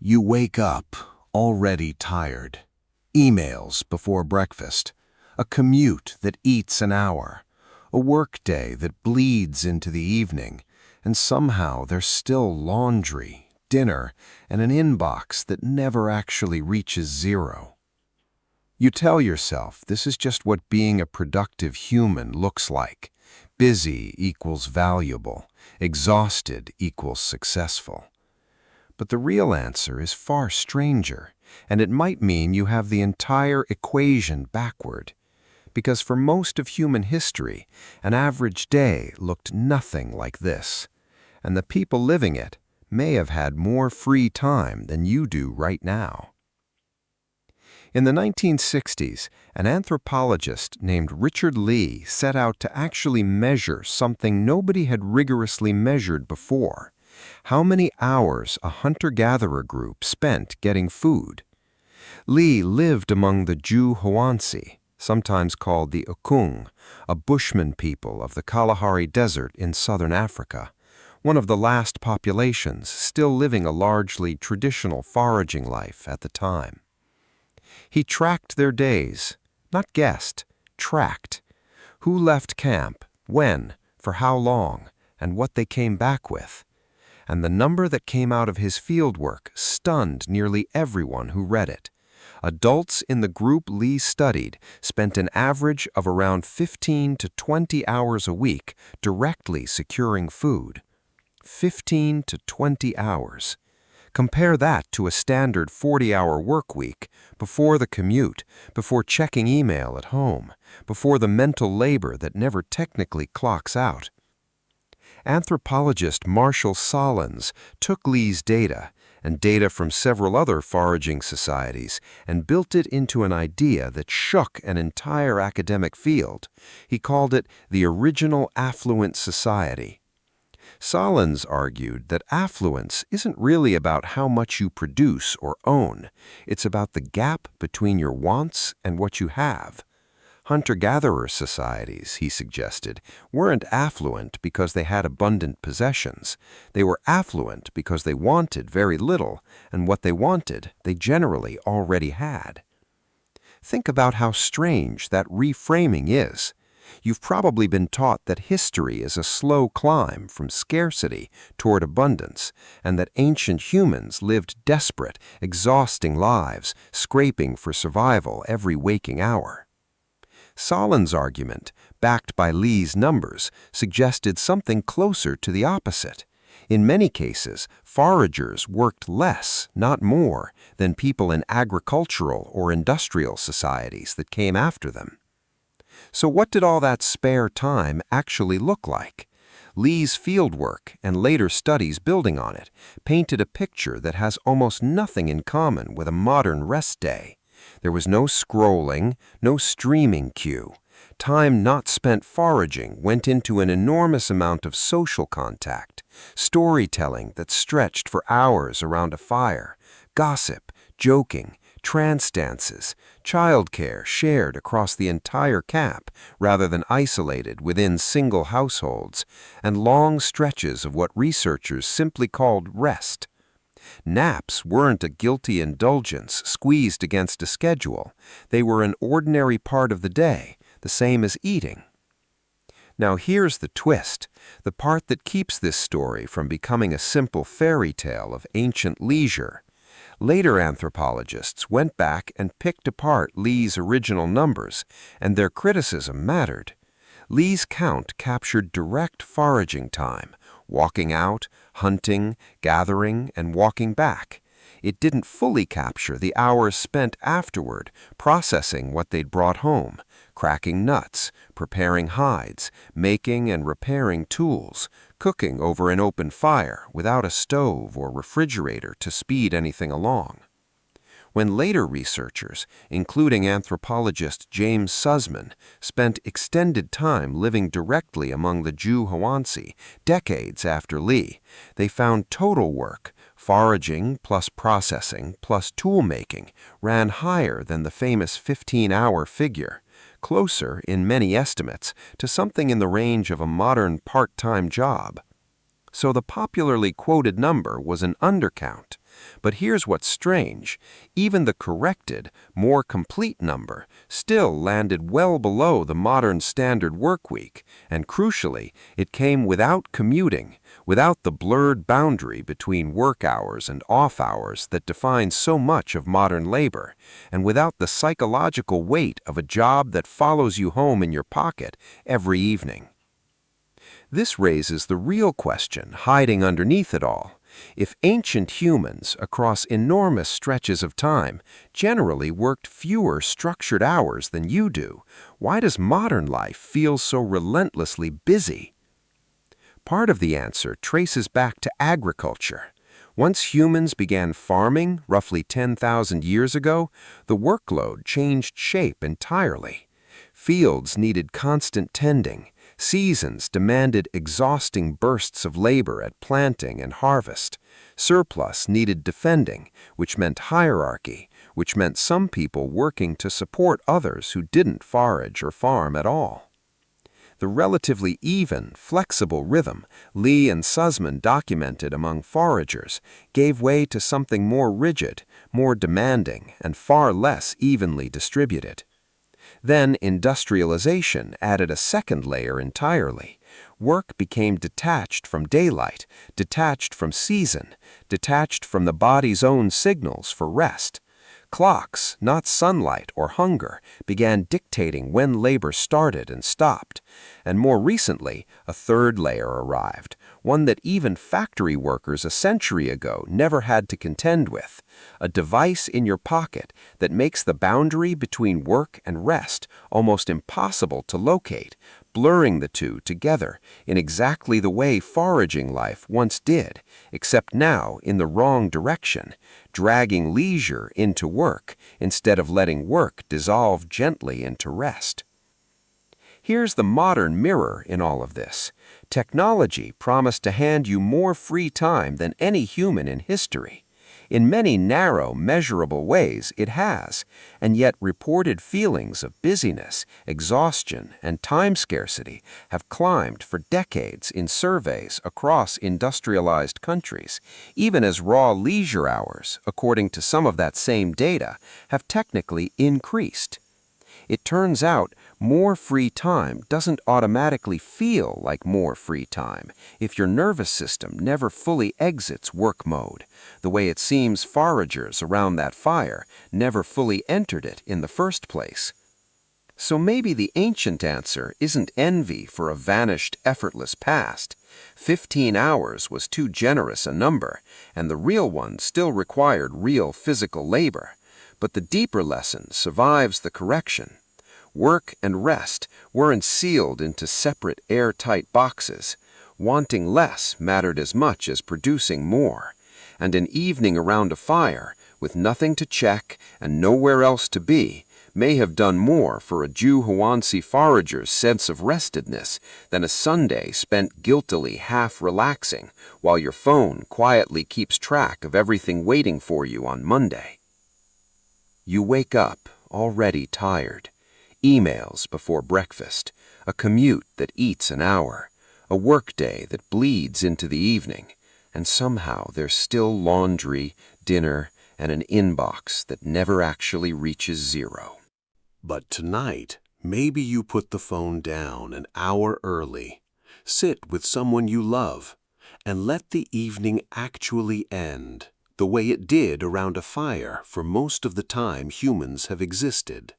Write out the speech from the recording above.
You wake up, already tired. Emails before breakfast. A commute that eats an hour. A workday that bleeds into the evening. And somehow there's still laundry, dinner, and an inbox that never actually reaches zero. You tell yourself this is just what being a productive human looks like. Busy equals valuable. Exhausted equals successful. But the real answer is far stranger, and it might mean you have the entire equation backward. Because for most of human history, an average day looked nothing like this. And the people living it may have had more free time than you do right now. In the 1960s, an anthropologist named Richard Lee set out to actually measure something nobody had rigorously measured before: how many hours a hunter-gatherer group spent getting food. Lee lived among the Juhoansi, sometimes called the Ukung, a bushman people of the Kalahari Desert in southern Africa, one of the last populations still living a largely traditional foraging life at the time. He tracked their days, not guessed, tracked. Who left camp, when, for how long, and what they came back with. And the number that came out of his fieldwork stunned nearly everyone who read it. Adults in the group Lee studied spent an average of around 15 to 20 hours a week directly securing food. 15 to 20 hours. Compare that to a standard 40-hour work week, before the commute, before checking email at home, before the mental labor that never technically clocks out. Anthropologist Marshall Solins took Lee's data and data from several other foraging societies and built it into an idea that shook an entire academic field. He called it the original affluent society. Solins argued that affluence isn't really about how much you produce or own. It's about the gap between your wants and what you have. Hunter-gatherer societies, he suggested, weren't affluent because they had abundant possessions. They were affluent because they wanted very little, and what they wanted they generally already had. Think about how strange that reframing is. You've probably been taught that history is a slow climb from scarcity toward abundance, and that ancient humans lived desperate, exhausting lives, scraping for survival every waking hour. Solins' argument, backed by Lee's numbers, suggested something closer to the opposite. In many cases, foragers worked less, not more, than people in agricultural or industrial societies that came after them. So what did all that spare time actually look like? Lee's fieldwork and later studies building on it painted a picture that has almost nothing in common with a modern rest day. There was no scrolling, no streaming queue. Time not spent foraging went into an enormous amount of social contact, storytelling that stretched for hours around a fire, gossip, joking, trance dances, childcare shared across the entire camp rather than isolated within single households, and long stretches of what researchers simply called rest. Naps weren't a guilty indulgence squeezed against a schedule. They were an ordinary part of the day, the same as eating. Now here's the twist, the part that keeps this story from becoming a simple fairy tale of ancient leisure. Later anthropologists went back and picked apart Lee's original numbers, and their criticism mattered. Lee's count captured direct foraging time, walking out, hunting, gathering, and walking back. It didn't fully capture the hours spent afterward processing what they'd brought home, cracking nuts, preparing hides, making and repairing tools, cooking over an open fire without a stove or refrigerator to speed anything along. When later researchers, including anthropologist James Sussman, spent extended time living directly among the Juhoansi decades after Lee, they found total work, foraging plus processing plus tool-making, ran higher than the famous 15-hour figure, closer, in many estimates, to something in the range of a modern part-time job. So the popularly quoted number was an undercount, But here's what's strange. Even the corrected, more complete number still landed well below the modern standard work week, and crucially, it came without commuting, without the blurred boundary between work hours and off hours that defines so much of modern labor, and without the psychological weight of a job that follows you home in your pocket every evening. This raises the real question hiding underneath it all. If ancient humans, across enormous stretches of time, generally worked fewer structured hours than you do, why does modern life feel so relentlessly busy? Part of the answer traces back to agriculture. Once humans began farming, roughly 10,000 years ago, the workload changed shape entirely. Fields needed constant tending. Seasons demanded exhausting bursts of labor at planting and harvest. Surplus needed defending, which meant hierarchy, which meant some people working to support others who didn't forage or farm at all. The relatively even, flexible rhythm Lee and Sussman documented among foragers gave way to something more rigid, more demanding, and far less evenly distributed. Then industrialization added a second layer entirely. Work became detached from daylight, detached from season, detached from the body's own signals for rest. Clocks, not sunlight or hunger, began dictating when labor started and stopped. And more recently, a third layer arrived, one that even factory workers a century ago never had to contend with, a device in your pocket that makes the boundary between work and rest almost impossible to locate, blurring the two together in exactly the way foraging life once did, except now in the wrong direction, dragging leisure into work instead of letting work dissolve gently into rest. Here's the modern mirror in all of this. Technology promised to hand you more free time than any human in history. In many narrow, measurable ways, it has, and yet reported feelings of busyness, exhaustion, and time scarcity have climbed for decades in surveys across industrialized countries, even as raw leisure hours, according to some of that same data, have technically increased. It turns out more free time doesn't automatically feel like more free time if your nervous system never fully exits work mode, the way it seems foragers around that fire never fully entered it in the first place. So maybe the ancient answer isn't envy for a vanished, effortless past. 15 hours was too generous a number, and the real one still required real physical labor. But the deeper lesson survives the correction. Work and rest weren't sealed into separate airtight boxes. Wanting less mattered as much as producing more. And an evening around a fire, with nothing to check and nowhere else to be, may have done more for a Juhoansi forager's sense of restedness than a Sunday spent guiltily half relaxing while your phone quietly keeps track of everything waiting for you on Monday. You wake up already tired. Emails before breakfast, a commute that eats an hour, a workday that bleeds into the evening, and somehow there's still laundry, dinner, and an inbox that never actually reaches zero. But tonight, maybe you put the phone down an hour early, sit with someone you love, and let the evening actually end the way it did around a fire for most of the time humans have existed.